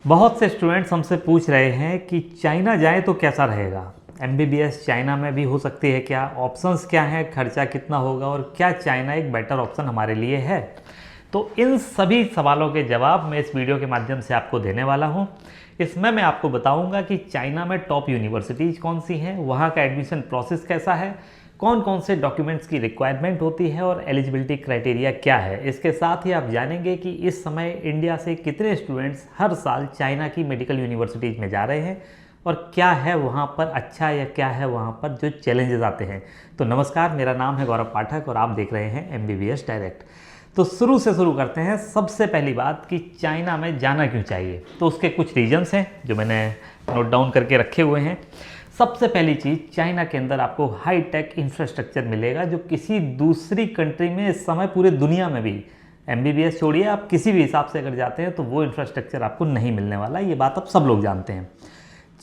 बहुत से स्टूडेंट्स हमसे पूछ रहे हैं कि चाइना जाए तो कैसा रहेगा। एमबीबीएस चाइना में भी हो सकती है क्या, ऑप्शंस क्या हैं, खर्चा कितना होगा और क्या चाइना एक बेटर ऑप्शन हमारे लिए है। तो इन सभी सवालों के जवाब मैं इस वीडियो के माध्यम से आपको देने वाला हूं। इसमें मैं आपको बताऊंगा कि चाइना में टॉप यूनिवर्सिटीज़ कौन सी हैं, वहाँ का एडमिशन प्रोसेस कैसा है, कौन कौन से डॉक्यूमेंट्स की रिक्वायरमेंट होती है और एलिजिबिलिटी क्राइटेरिया क्या है। इसके साथ ही आप जानेंगे कि इस समय इंडिया से कितने स्टूडेंट्स हर साल चाइना की मेडिकल यूनिवर्सिटीज़ में जा रहे हैं और क्या है वहाँ पर अच्छा या क्या है वहाँ पर जो चैलेंजेस आते हैं। तो नमस्कार, मेरा नाम है गौरव पाठक और आप देख रहे हैं एमबीबीएस डायरेक्ट। तो शुरू करते हैं। सबसे पहली बात कि चाइना में जाना क्यों चाहिए, तो उसके कुछ रीजन्स हैं जो मैंने नोट डाउन करके रखे हुए हैं। सबसे पहली चीज़, चाइना के अंदर आपको हाई टेक इंफ्रास्ट्रक्चर मिलेगा जो किसी दूसरी कंट्री में इस समय पूरे दुनिया में भी, एमबीबीएस छोड़िए, आप किसी भी हिसाब से अगर जाते हैं तो वो इंफ्रास्ट्रक्चर आपको नहीं मिलने वाला। ये बात अब सब लोग जानते हैं।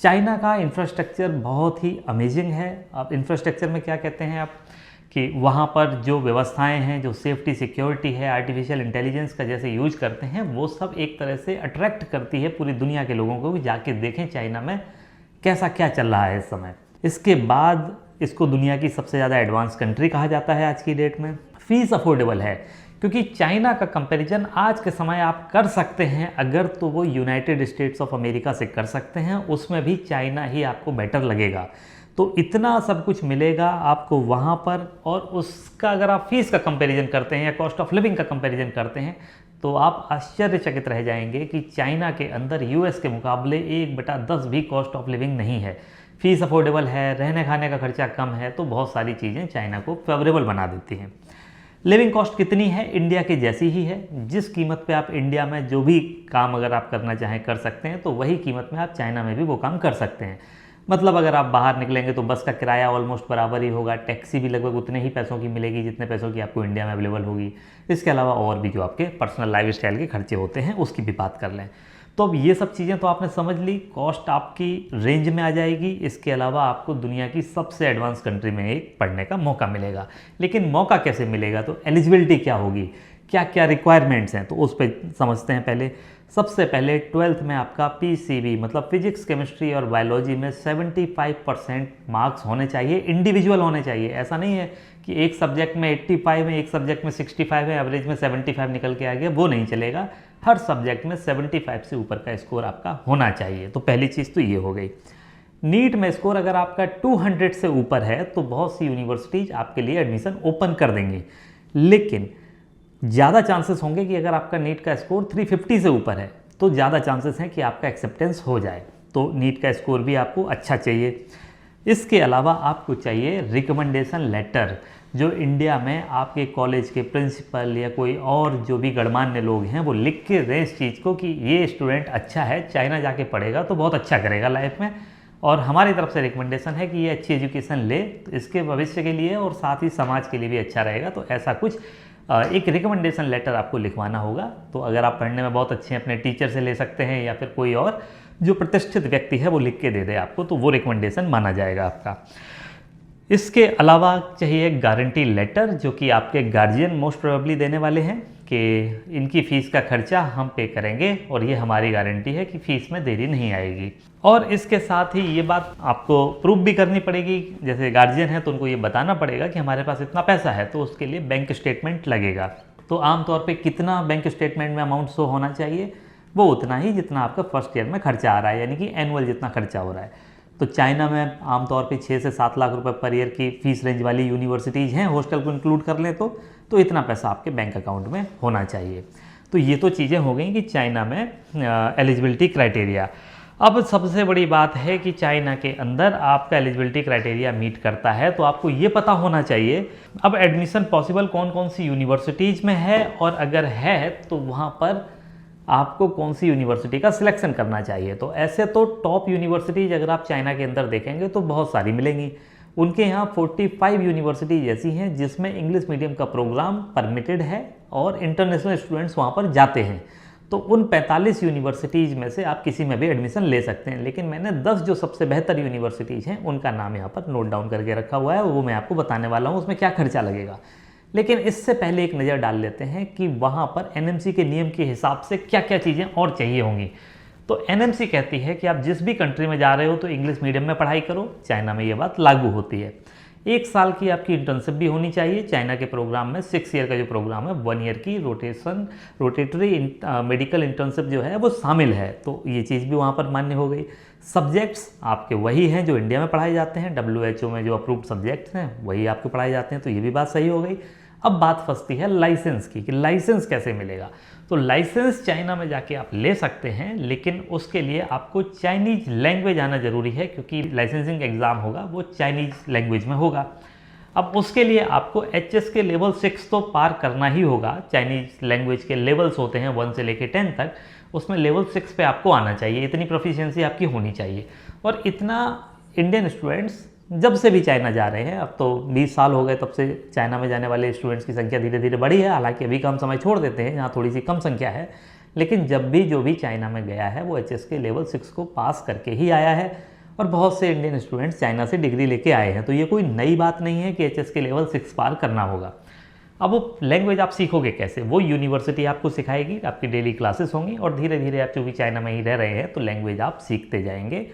चाइना का इंफ्रास्ट्रक्चर बहुत ही अमेजिंग है। अब इंफ्रास्ट्रक्चर में क्या कहते हैं आप, कि वहाँ पर जो व्यवस्थाएं हैं, जो सेफ्टी सिक्योरिटी है, आर्टिफिशियल इंटेलिजेंस का जैसे यूज करते हैं, वो सब एक तरह से अट्रैक्ट करती है पूरी दुनिया के लोगों को भी जाके देखें चाइना में कैसा क्या चल रहा है इस समय। इसके बाद इसको दुनिया की सबसे ज़्यादा एडवांस कंट्री कहा जाता है आज की डेट में। फीस अफोर्डेबल है क्योंकि चाइना का कंपैरिजन आज के समय आप कर सकते हैं अगर तो वो यूनाइटेड स्टेट्स ऑफ अमेरिका से कर सकते हैं, उसमें भी चाइना ही आपको बेटर लगेगा। तो इतना सब कुछ मिलेगा आपको वहाँ पर, और उसका अगर आप फीस का कंपैरिजन करते हैं या कॉस्ट ऑफ लिविंग का कंपैरिजन करते हैं तो आप आश्चर्यचकित रह जाएंगे कि चाइना के अंदर यूएस के मुकाबले 1/10 भी कॉस्ट ऑफ लिविंग नहीं है। फीस अफोर्डेबल है, रहने खाने का खर्चा कम है, तो बहुत सारी चीज़ें चाइना को फेवरेबल बना देती हैं। लिविंग कॉस्ट कितनी है, इंडिया की जैसी ही है। जिस कीमत पे आप इंडिया में जो भी काम अगर आप करना चाहें कर सकते हैं, तो वही कीमत में आप चाइना में भी वो काम कर सकते हैं। मतलब अगर आप बाहर निकलेंगे तो बस का किराया ऑलमोस्ट बराबर ही होगा, टैक्सी भी लगभग उतने ही पैसों की मिलेगी जितने पैसों की आपको इंडिया में अवेलेबल होगी। इसके अलावा और भी जो आपके पर्सनल लाइफस्टाइल के खर्चे होते हैं उसकी भी बात कर लें तो अब ये सब चीज़ें तो आपने समझ ली, कॉस्ट आपकी रेंज में आ जाएगी। इसके अलावा आपको दुनिया की सबसे एडवांस कंट्री में एक पढ़ने का मौका मिलेगा। लेकिन मौका कैसे मिलेगा, तो एलिजिबिलिटी क्या होगी, क्या क्या रिक्वायरमेंट्स हैं, तो उस पर समझते हैं। पहले सबसे पहले 12th में आपका पीसीबी मतलब फिजिक्स, केमिस्ट्री और बायोलॉजी में 75% मार्क्स होने चाहिए, इंडिविजुअल होने चाहिए। ऐसा नहीं है कि एक सब्जेक्ट में 85 है, एक सब्जेक्ट में 65 है, एवरेज में 75 निकल के आ गया, वो नहीं चलेगा। हर सब्जेक्ट में 75 से ऊपर का स्कोर आपका होना चाहिए। तो पहली चीज़ तो ये हो गई। नीट में स्कोर अगर आपका 200 से ऊपर है तो बहुत सी यूनिवर्सिटीज़ आपके लिए एडमिशन ओपन कर देंगी, लेकिन ज़्यादा चांसेस होंगे कि अगर आपका नीट का स्कोर 350 से ऊपर है तो ज़्यादा चांसेस हैं कि आपका एक्सेप्टेंस हो जाए। तो नीट का स्कोर भी आपको अच्छा चाहिए। इसके अलावा आपको चाहिए रिकमेंडेशन लेटर, जो इंडिया में आपके कॉलेज के प्रिंसिपल या कोई और जो भी गणमान्य लोग हैं वो लिख के दें इस चीज़ को कि ये स्टूडेंट अच्छा है, चाइना जाके पढ़ेगा तो बहुत अच्छा करेगा लाइफ में, और हमारी तरफ से रिकमेंडेशन है कि ये अच्छी एजुकेशन ले, तो इसके भविष्य के लिए और साथ ही समाज के लिए भी अच्छा रहेगा। तो ऐसा कुछ एक रिकमेंडेशन लेटर आपको लिखवाना होगा। तो अगर आप पढ़ने में बहुत अच्छे हैं, अपने टीचर से ले सकते हैं या फिर कोई और जो प्रतिष्ठित व्यक्ति है वो लिख के दे दे आपको, तो वो रिकमेंडेशन माना जाएगा आपका। इसके अलावा चाहिए गारंटी लेटर, जो कि आपके गार्जियन मोस्ट प्रोबेबली देने वाले हैं कि इनकी फ़ीस का खर्चा हम पे करेंगे और ये हमारी गारंटी है कि फ़ीस में देरी नहीं आएगी। और इसके साथ ही ये बात आपको प्रूव भी करनी पड़ेगी, जैसे गार्जियन है तो उनको ये बताना पड़ेगा कि हमारे पास इतना पैसा है, तो उसके लिए बैंक स्टेटमेंट लगेगा। तो आमतौर पे कितना बैंक स्टेटमेंट में अमाउंट शो होना चाहिए, वो उतना ही जितना आपका फर्स्ट ईयर में खर्चा आ रहा है, यानी कि एनुअल जितना खर्चा हो रहा है। तो चाइना में आमतौर पे 6 से 7 लाख रुपए पर ईयर की फ़ीस रेंज वाली यूनिवर्सिटीज़ हैं, हॉस्टल को इंक्लूड कर लें तो इतना पैसा आपके बैंक अकाउंट में होना चाहिए। तो ये तो चीज़ें हो गई कि चाइना में एलिजिबिलिटी क्राइटेरिया। अब सबसे बड़ी बात है कि चाइना के अंदर आपका एलिजिबिलिटी क्राइटेरिया मीट करता है तो आपको ये पता होना चाहिए अब एडमिशन पॉसिबल कौन कौन सी यूनिवर्सिटीज़ में है, और अगर है तो वहाँ पर आपको कौन सी यूनिवर्सिटी का सिलेक्शन करना चाहिए। तो ऐसे तो टॉप यूनिवर्सिटीज़ अगर आप चाइना के अंदर देखेंगे तो बहुत सारी मिलेंगी। उनके यहाँ 45 यूनिवर्सिटीज़ ऐसी हैं जिसमें इंग्लिश मीडियम का प्रोग्राम परमिटेड है और इंटरनेशनल स्टूडेंट्स वहाँ पर जाते हैं। तो उन 45 यूनिवर्सिटीज़ में से आप किसी में भी एडमिशन ले सकते हैं, लेकिन मैंने 10 जो सबसे बेहतर यूनिवर्सिटीज़ हैं उनका नाम यहाँ पर नोट डाउन करके रखा हुआ है, वो मैं आपको बताने वाला हूँ उसमें क्या खर्चा लगेगा। लेकिन इससे पहले एक नज़र डाल लेते हैं कि वहाँ पर एनएमसी के नियम के हिसाब से क्या क्या चीज़ें और चाहिए होंगी। तो एनएमसी कहती है कि आप जिस भी कंट्री में जा रहे हो तो इंग्लिश मीडियम में पढ़ाई करो। चाइना में ये बात लागू होती है। 1 साल की आपकी इंटर्नशिप भी होनी चाहिए। चाइना के प्रोग्राम में 6 ईयर का जो प्रोग्राम है 1 ईयर की रोटेटरी मेडिकल इंटर्नशिप जो है वो शामिल है, तो ये चीज़ भी वहाँ पर मान्य हो गई। सब्जेक्ट्स आपके वही हैं जो इंडिया में पढ़ाए जाते हैं, WHO में जो अप्रूव्ड सब्जेक्ट्स हैं वही आपके पढ़ाए जाते हैं, तो ये भी बात सही हो गई। अब बात फंसती है लाइसेंस की कि लाइसेंस कैसे मिलेगा। तो लाइसेंस चाइना में जाके आप ले सकते हैं, लेकिन उसके लिए आपको चाइनीज लैंग्वेज आना जरूरी है, क्योंकि लाइसेंसिंग एग्ज़ाम होगा वो चाइनीज लैंग्वेज में होगा। अब उसके लिए आपको HS के लेवल 6 तो पार करना ही होगा। चाइनीज लैंग्वेज के लेवल्स होते हैं 1 से लेकर 10 तक, उसमें लेवल 6 पे आपको आना चाहिए, इतनी प्रोफिशिएंसी आपकी होनी चाहिए। और इतना इंडियन स्टूडेंट्स जब से भी चाइना जा रहे हैं, अब तो 20 साल हो गए तब से चाइना में जाने वाले स्टूडेंट्स की संख्या धीरे धीरे बढ़ी है। हालांकि अभी का हम समय छोड़ देते हैं, यहाँ थोड़ी सी कम संख्या है, लेकिन जब भी जो भी चाइना में गया है वो HS के लेवल 6 को पास करके ही आया है। और बहुत से इंडियन स्टूडेंट्स चाइना से डिग्री लेके आए हैं, तो ये कोई नई बात नहीं है कि HS के लेवल 6 पार करना होगा। अब वो लैंग्वेज आप सीखोगे कैसे, वो यूनिवर्सिटी आपको सिखाएगी, आपकी डेली क्लासेस होंगी, और धीरे धीरे आप चूँकि चाइना में ही रह रहे हैं तो लैंग्वेज आप सीखते जाएंगे।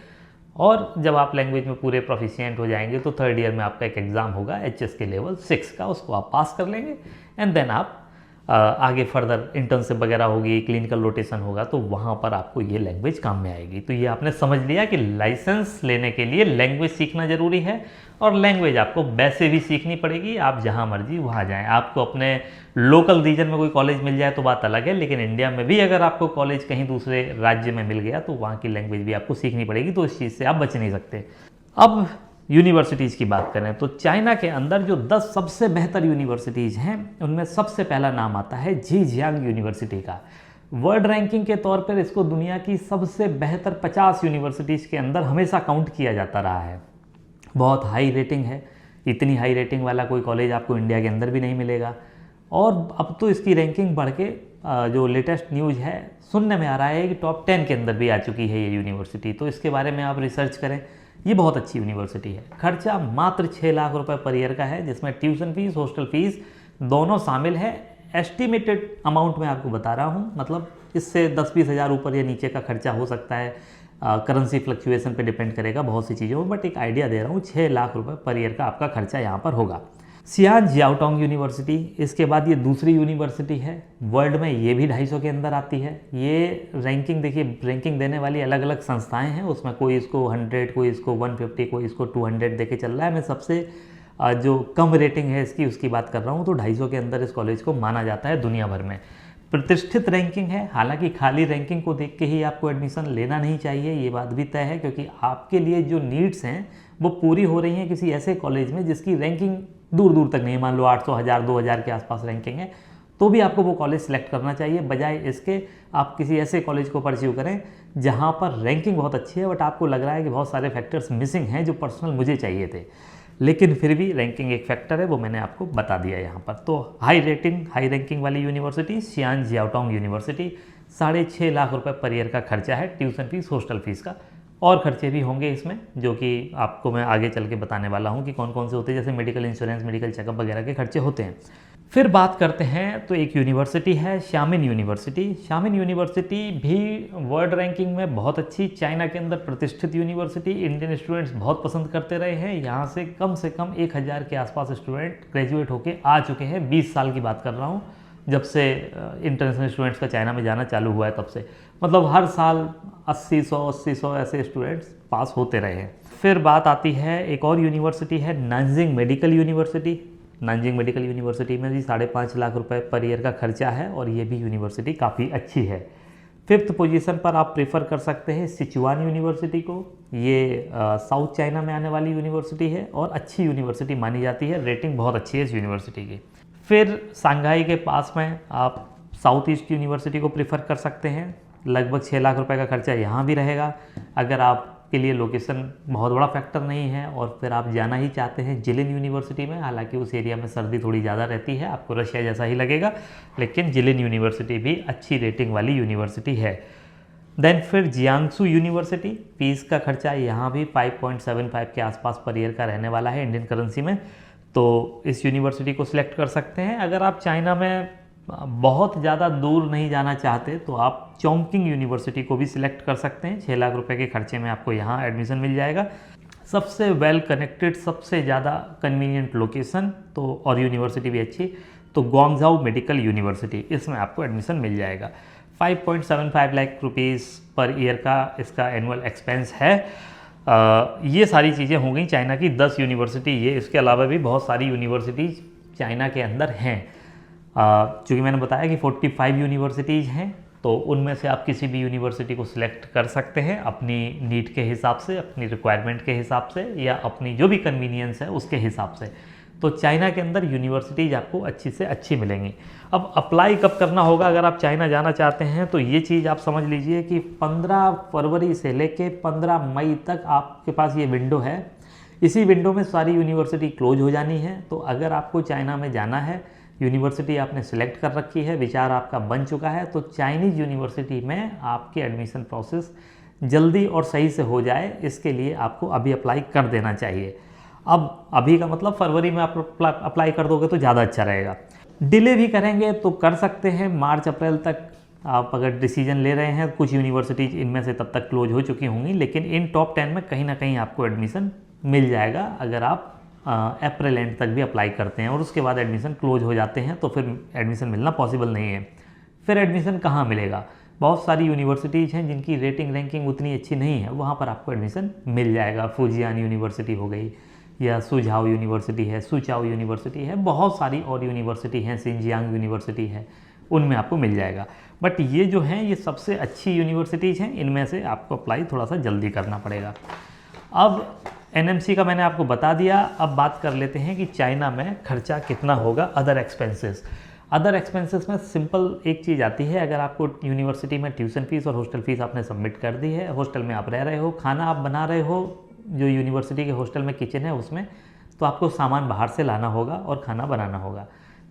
और जब आप लैंग्वेज में पूरे प्रोफिशिएंट हो जाएंगे तो 3rd ईयर में आपका एक एग्ज़ाम होगा HS के लेवल 6 का, उसको आप पास कर लेंगे। एंड देन आप आगे फर्दर इंटर्नशिप वगैरह होगी, क्लिनिकल रोटेशन होगा, तो वहाँ पर आपको ये लैंग्वेज काम में आएगी। तो ये आपने समझ लिया कि लाइसेंस लेने के लिए लैंग्वेज सीखना ज़रूरी है, और लैंग्वेज आपको वैसे भी सीखनी पड़ेगी, आप जहाँ मर्जी वहाँ जाएं। आपको अपने लोकल रीजन में कोई कॉलेज मिल जाए तो बात अलग है, लेकिन इंडिया में भी अगर आपको कॉलेज कहीं दूसरे राज्य में मिल गया तो वहाँ की लैंग्वेज भी आपको सीखनी पड़ेगी, तो इस चीज़ से आप बच नहीं सकते। अब यूनिवर्सिटीज़ की बात करें तो चाइना के अंदर जो 10 सबसे बेहतर यूनिवर्सिटीज़ हैं उनमें सबसे पहला नाम आता है झीजियांग यूनिवर्सिटी का। वर्ल्ड रैंकिंग के तौर पर इसको दुनिया की सबसे बेहतर 50 यूनिवर्सिटीज़ के अंदर हमेशा काउंट किया जाता रहा है। बहुत हाई रेटिंग है, इतनी हाई रेटिंग वाला कोई कॉलेज आपको इंडिया के अंदर भी नहीं मिलेगा। और अब तो इसकी रैंकिंग बढ़ के जो लेटेस्ट न्यूज़ है सुनने में आ रहा है कि टॉप 10 के अंदर भी आ चुकी है ये यूनिवर्सिटी, तो इसके बारे में आप रिसर्च करें। ये बहुत अच्छी यूनिवर्सिटी है। खर्चा मात्र 6 लाख रुपए पर ईयर का है, जिसमें ट्यूशन फीस, हॉस्टल फीस दोनों शामिल है। एस्टिमेटेड अमाउंट मैं आपको बता रहा हूँ, मतलब इससे 10-20 हज़ार ऊपर या नीचे का खर्चा हो सकता है, करेंसी फ्लक्चुएशन पे डिपेंड करेगा बहुत सी चीज़ों में, बट एक आइडिया दे रहा हूँ, 6 लाख रुपए पर ईयर का आपका खर्चा यहाँ पर होगा। सियान जियाओटोंग यूनिवर्सिटी, इसके बाद ये दूसरी यूनिवर्सिटी है, वर्ल्ड में ये भी 250 के अंदर आती है। ये रैंकिंग देखिए, रैंकिंग देने वाली अलग अलग संस्थाएं हैं, उसमें कोई इसको 100, कोई इसको 150, कोई इसको 200 देके चल रहा है। मैं सबसे जो कम रेटिंग है इसकी उसकी बात कर रहा हूँ, तो 250 के अंदर इस कॉलेज को माना जाता है दुनिया भर में। प्रतिष्ठित रैंकिंग है, हालांकि खाली रैंकिंग को देख के ही आपको एडमिशन लेना नहीं चाहिए, ये बात भी तय है, क्योंकि आपके लिए जो नीड्स हैं वो पूरी हो रही हैं किसी ऐसे कॉलेज में जिसकी रैंकिंग दूर दूर तक नहीं, मान लो 800, 1000, 2000 के आसपास रैंकिंग है, तो भी आपको वो कॉलेज सेलेक्ट करना चाहिए। बजाय इसके आप किसी ऐसे कॉलेज को परस्यू करें जहाँ पर रैंकिंग बहुत अच्छी है, बट आपको लग रहा है कि बहुत सारे फैक्टर्स मिसिंग हैं जो पर्सनल मुझे चाहिए थे, लेकिन फिर भी रैंकिंग एक फैक्टर है, वो मैंने आपको बता दिया यहाँ पर। तो हाई रेटिंग, हाई रैंकिंग वाली यूनिवर्सिटी सियान जियाओटोंग यूनिवर्सिटी, 6.5 लाख रुपए पर ईयर का खर्चा है, ट्यूशन फीस, हॉस्टल फीस का। और खर्चे भी होंगे इसमें, जो कि आपको मैं आगे चल के बताने वाला हूँ कि कौन कौन से होते हैं, जैसे मेडिकल इंश्योरेंस, मेडिकल चेकअप वगैरह के खर्चे होते हैं। फिर बात करते हैं तो एक यूनिवर्सिटी है शामिन यूनिवर्सिटी। शामिन यूनिवर्सिटी भी वर्ल्ड रैंकिंग में बहुत अच्छी, चाइना के अंदर प्रतिष्ठित यूनिवर्सिटी, इंडियन स्टूडेंट्स बहुत पसंद करते रहे हैं। यहाँ से कम 1000 के आसपास स्टूडेंट ग्रेजुएट होके आ चुके हैं, 20 साल की बात कर रहा हूँ, जब से इंटरनेशनल स्टूडेंट्स का चाइना में जाना चालू हुआ है तब से, मतलब हर साल 80-100 ऐसे स्टूडेंट्स पास होते रहे हैं। फिर बात आती है एक और यूनिवर्सिटी है Nanjing medical university. Nanjing medical university में भी 5.5 लाख रुपए पर ईयर का खर्चा है, और ये भी यूनिवर्सिटी काफ़ी अच्छी है। 5th पोजीशन पर आप प्रेफर कर सकते हैं सिचुआन यूनिवर्सिटी को। ये साउथ चाइना में आने वाली यूनिवर्सिटी है और अच्छी यूनिवर्सिटी मानी जाती है, रेटिंग बहुत अच्छी है इस यूनिवर्सिटी की। फिर सांघाई के पास में आप साउथ ईस्ट यूनिवर्सिटी को प्रेफर कर सकते हैं, लगभग 6 लाख रुपए का खर्चा यहाँ भी रहेगा। अगर आपके लिए लोकेशन बहुत बड़ा फैक्टर नहीं है और फिर आप जाना ही चाहते हैं जिलिन यूनिवर्सिटी में, हालांकि उस एरिया में सर्दी थोड़ी ज़्यादा रहती है, आपको रशिया जैसा ही लगेगा, लेकिन जिलिन यूनिवर्सिटी भी अच्छी रेटिंग वाली यूनिवर्सिटी है। देन फिर जियांगसू यूनिवर्सिटी, फीस का खर्चा यहाँ भी 5.75 के आसपास पर ईयर का रहने वाला है इंडियन करेंसी में, तो इस यूनिवर्सिटी को सिलेक्ट कर सकते हैं। अगर आप चाइना में बहुत ज़्यादा दूर नहीं जाना चाहते तो आप चॉम्किंग यूनिवर्सिटी को भी सिलेक्ट कर सकते हैं। 6 लाख रुपए के खर्चे में आपको यहाँ एडमिशन मिल जाएगा। सबसे वेल कनेक्टेड, सबसे ज़्यादा कन्वीनियंट लोकेशन तो और यूनिवर्सिटी भी अच्छी, तो ग्वांगझाऊ मेडिकल यूनिवर्सिटी, इसमें आपको एडमिशन मिल जाएगा। 5.75 लाख रुपीज़ पर ईयर का इसका एनुअल एक्सपेंस है। ये सारी चीज़ें हो गई चाइना की 10 यूनिवर्सिटी। ये इसके अलावा भी बहुत सारी यूनिवर्सिटीज़ चाइना के अंदर हैं। चूँकि मैंने बताया कि 45 यूनिवर्सिटीज़ हैं, तो उनमें से आप किसी भी यूनिवर्सिटी को सिलेक्ट कर सकते हैं अपनी नीड के हिसाब से, अपनी रिक्वायरमेंट के हिसाब से, या अपनी जो भी कन्वीनियंस है उसके हिसाब से। तो चाइना के अंदर यूनिवर्सिटीज़ आपको अच्छी से अच्छी मिलेंगी। अब अप्लाई कब करना होगा अगर आप चाइना जाना चाहते हैं, तो ये चीज़ आप समझ लीजिए कि 15 फरवरी से लेके 15 मई तक आपके पास ये विंडो है। इसी विंडो में सारी यूनिवर्सिटी क्लोज हो जानी है। तो अगर आपको चाइना में जाना है, यूनिवर्सिटी आपने सेलेक्ट कर रखी है, विचार आपका बन चुका है, तो चाइनीज़ यूनिवर्सिटी में आपकी एडमिशन प्रोसेस जल्दी और सही से हो जाए, इसके लिए आपको अभी अप्लाई कर देना चाहिए। अब अभी का मतलब फरवरी में आप अप्लाई कर दोगे तो ज़्यादा अच्छा रहेगा। डिले भी करेंगे तो कर सकते हैं, मार्च अप्रैल तक आप अगर डिसीजन ले रहे हैं। कुछ यूनिवर्सिटीज इनमें से तब तक क्लोज हो चुकी होंगी, लेकिन इन टॉप 10 में कहीं ना कहीं आपको एडमिशन मिल जाएगा अगर आप अप्रैल एंड तक भी अप्लाई करते हैं और उसके बाद एडमिशन क्लोज हो जाते हैं तो फिर एडमिशन मिलना पॉसिबल नहीं है। फिर एडमिशन कहाँ मिलेगा? बहुत सारी यूनिवर्सिटीज़ हैं जिनकी रेटिंग रैंकिंग उतनी अच्छी नहीं है, वहाँ पर आपको एडमिशन मिल जाएगा। फुजियान यूनिवर्सिटी हो गई, या सुझाव यूनिवर्सिटी है, सुचाओ यूनिवर्सिटी है, बहुत सारी और यूनिवर्सिटी हैं, सिंजियांग यूनिवर्सिटी है, उनमें आपको मिल जाएगा। बट ये जो हैं ये सबसे अच्छी यूनिवर्सिटीज़ हैं, इनमें से आपको अप्लाई थोड़ा सा जल्दी करना पड़ेगा। अब एनएमसी का मैंने आपको बता दिया। अब बात कर लेते हैं कि चाइना में खर्चा कितना होगा, अदर एक्सपेंसेस। अदर एक्सपेंसेस में सिंपल एक चीज़ आती है, अगर आपको यूनिवर्सिटी में ट्यूशन फीस और हॉस्टल फीस आपने सबमिट कर दी है, हॉस्टल में आप रह रहे हो, खाना आप बना रहे हो, जो यूनिवर्सिटी के हॉस्टल में किचन है उसमें, तो आपको सामान बाहर से लाना होगा और खाना बनाना होगा।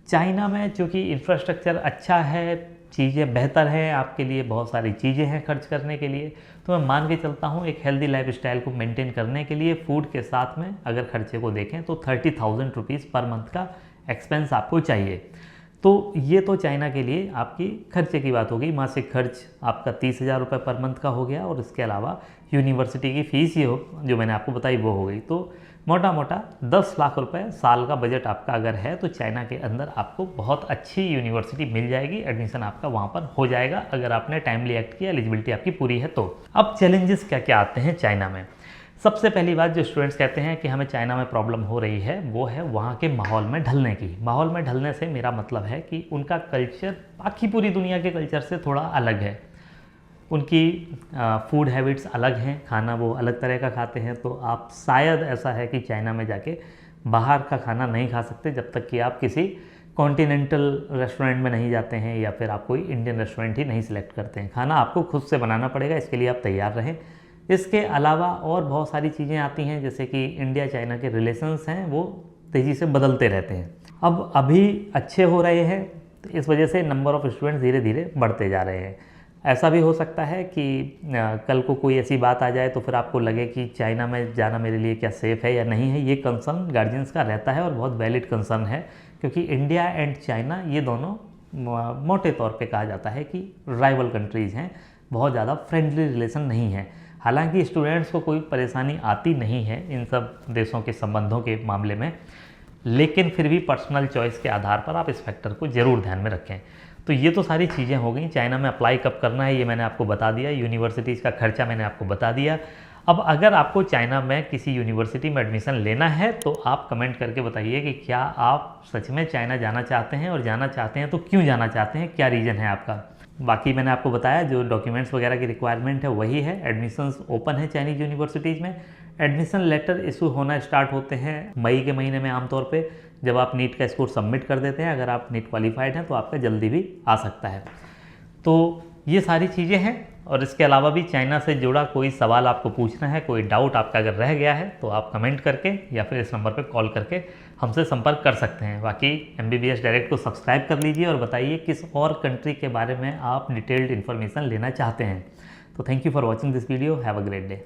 चाइना में चूँकि इंफ्रास्ट्रक्चर अच्छा है, चीज़ें बेहतर हैं, आपके लिए बहुत सारी चीज़ें हैं खर्च करने के लिए, तो मैं मान के चलता हूँ एक हेल्दी लाइफस्टाइल को मेंटेन करने के लिए फूड के साथ में अगर खर्चे को देखें तो 30,000 रुपीज़ पर मंथ का एक्सपेंस आपको चाहिए। तो ये तो चाइना के लिए आपकी खर्चे की बात हो गई। मासिक खर्च आपका 30,000 रुपये पर मंथ का हो गया, और इसके अलावा यूनिवर्सिटी की फ़ीस ये जो मैंने आपको बताई वो हो गई। तो मोटा मोटा 10 लाख रुपए साल का बजट आपका अगर है तो चाइना के अंदर आपको बहुत अच्छी यूनिवर्सिटी मिल जाएगी, एडमिशन आपका वहाँ पर हो जाएगा अगर आपने टाइमली एक्ट किया, एलिजिबिलिटी आपकी पूरी है तो। अब चैलेंजेस क्या क्या आते हैं चाइना में? सबसे पहली बात जो स्टूडेंट्स कहते हैं कि हमें चाइना में प्रॉब्लम हो रही है, वो है वहाँ के माहौल में ढलने की। माहौल में ढलने से मेरा मतलब है कि उनका कल्चर बाकी पूरी दुनिया के कल्चर से थोड़ा अलग है। उनकी फूड हैबिट्स अलग हैं, खाना वो अलग तरह का खाते हैं। तो आप शायद ऐसा है कि चाइना में जाके बाहर का खाना नहीं खा सकते जब तक कि आप किसी कॉन्टिनेंटल रेस्टोरेंट में नहीं जाते हैं, या फिर आप कोई इंडियन रेस्टोरेंट ही नहीं सिलेक्ट करते हैं। खाना आपको खुद से बनाना पड़ेगा, इसके लिए आप तैयार रहें। इसके अलावा और बहुत सारी चीज़ें आती हैं, जैसे कि इंडिया चाइना के रिलेशंस हैं वो तेज़ी से बदलते रहते हैं। अब अभी अच्छे हो रहे हैं, तो इस वजह से नंबर ऑफ़ स्टूडेंट्स धीरे धीरे बढ़ते जा रहे हैं। ऐसा भी हो सकता है कि कल को कोई ऐसी बात आ जाए तो फिर आपको लगे कि चाइना में जाना मेरे लिए क्या सेफ़ है या नहीं है। ये कंसर्न गार्जियंस का रहता है और बहुत वैलिड कंसर्न है, क्योंकि इंडिया एंड चाइना ये दोनों मोटे तौर पे कहा जाता है कि राइवल कंट्रीज़ हैं, बहुत ज़्यादा फ्रेंडली रिलेशन नहीं है। हालांकि स्टूडेंट्स को कोई परेशानी आती नहीं है इन सब देशों के संबंधों के मामले में, लेकिन फिर भी पर्सनल चॉइस के आधार पर आप इस फैक्टर को ज़रूर ध्यान में रखें। तो ये तो सारी चीज़ें हो गई। चाइना में अप्लाई कब करना है ये मैंने आपको बता दिया, यूनिवर्सिटीज़ का खर्चा मैंने आपको बता दिया। अब अगर आपको चाइना में किसी यूनिवर्सिटी में एडमिशन लेना है तो आप कमेंट करके बताइए कि क्या आप सच में चाइना जाना चाहते हैं, और जाना चाहते हैं तो क्यों जाना चाहते हैं, क्या रीज़न है आपका। बाकी मैंने आपको बताया जो डॉक्यूमेंट्स वगैरह की रिक्वायरमेंट है वही है। एडमिशन्स ओपन है चाइनीज़ यूनिवर्सिटीज़ में। एडमिशन लेटर इशू होना स्टार्ट होते हैं मई के महीने में आमतौर पे, जब आप नीट का स्कोर सबमिट कर देते हैं। अगर आप नीट क्वालिफाइड हैं तो आपका जल्दी भी आ सकता है। तो ये सारी चीज़ें हैं, और इसके अलावा भी चाइना से जुड़ा कोई सवाल आपको पूछना है, कोई डाउट आपका अगर रह गया है तो आप कमेंट करके या फिर इस नंबर पर कॉल करके हमसे संपर्क कर सकते हैं। बाकी MBBS डायरेक्ट को सब्सक्राइब कर लीजिए और बताइए किस और कंट्री के बारे में आप डिटेल्ड इन्फॉर्मेशन लेना चाहते हैं। तो thank you for watching this video, have a great day.